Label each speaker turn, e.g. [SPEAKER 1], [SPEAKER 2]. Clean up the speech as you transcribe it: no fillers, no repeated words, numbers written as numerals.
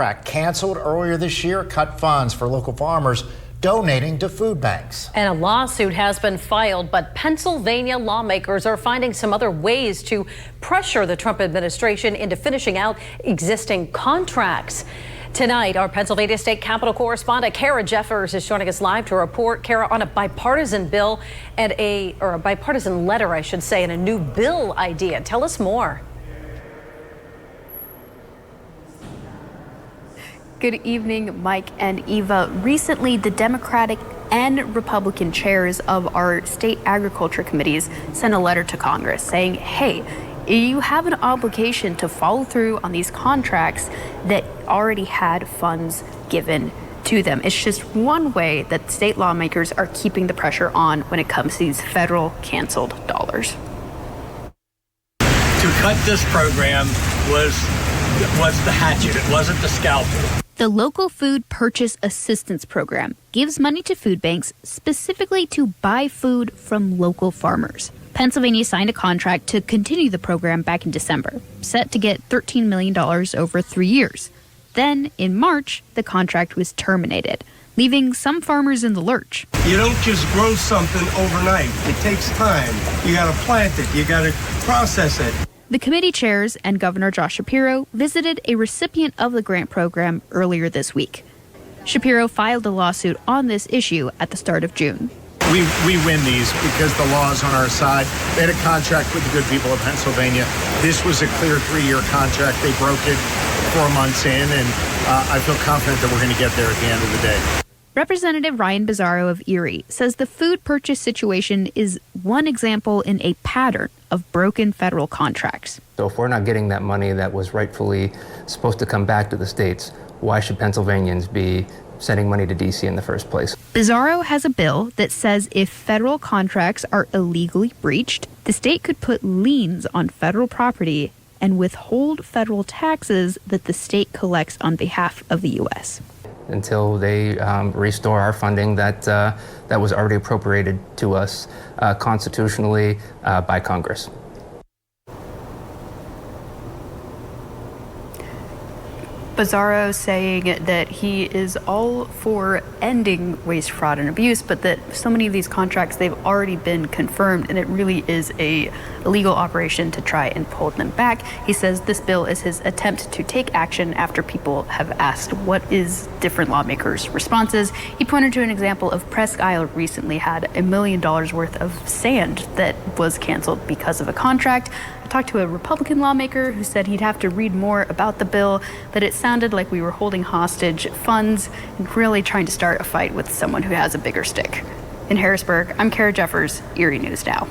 [SPEAKER 1] contract canceled earlier this year cut funds for local farmers donating to food banks.
[SPEAKER 2] And a lawsuit has been filed, but Pennsylvania lawmakers are finding some other ways to pressure the Trump administration into finishing out existing contracts. Tonight, our Pennsylvania State Capitol correspondent Kara Jeffers is joining us live to report, Kara, on a bipartisan bill and a bipartisan letter, I should say, and a new bill idea. Tell us more.
[SPEAKER 3] Good evening, Mike and Eva. Recently, the Democratic and Republican chairs of our state agriculture committees sent a letter to Congress saying, hey, you have an obligation to follow through on these contracts that already had funds given to them. It's just one way that state lawmakers are keeping the pressure on when it comes to these federal canceled dollars.
[SPEAKER 4] To cut this program was the hatchet. It wasn't the scalpel.
[SPEAKER 3] The Local Food Purchase Assistance Program gives money to food banks specifically to buy food from local farmers. Pennsylvania signed a contract to continue the program back in December, set to get $13 million over 3 years. Then, in March, the contract was terminated, leaving some farmers in the lurch.
[SPEAKER 5] You don't just grow something overnight. It takes time. You got to plant it. You got to process it.
[SPEAKER 3] The committee chairs and Governor Josh Shapiro visited a recipient of the grant program earlier this week. Shapiro filed a lawsuit on this issue at the start of June.
[SPEAKER 6] We win these because the law is on our side. They had a contract with the good people of Pennsylvania. This was a clear 3-year contract. They broke it 4 months in, and I feel confident that we're going to get there at the end of the day.
[SPEAKER 3] Representative Ryan Bizzarro of Erie says the food purchase situation is one example in a pattern of broken federal contracts.
[SPEAKER 7] So if we're not getting that money that was rightfully supposed to come back to the states, why should Pennsylvanians be sending money to D.C. in the first place?
[SPEAKER 3] Bizzarro has a bill that says if federal contracts are illegally breached, the state could put liens on federal property and withhold federal taxes that the state collects on behalf of the U.S.
[SPEAKER 7] Until they restore our funding that was already appropriated to us constitutionally by Congress.
[SPEAKER 3] Bizzarro saying that he is all for ending waste, fraud, and abuse, but that so many of these contracts, they've already been confirmed, and it really is a illegal operation to try and pull them back. He says this bill is his attempt to take action after people have asked what is different lawmakers' responses. He pointed to an example of Presque Isle recently had $1 million worth of sand that was canceled because of a contract. I talked to a Republican lawmaker who said he'd have to read more about the bill, but it sounded like we were holding hostage funds and really trying to start a fight with someone who has a bigger stick. In Harrisburg, I'm Kara Jeffers, Erie News Now.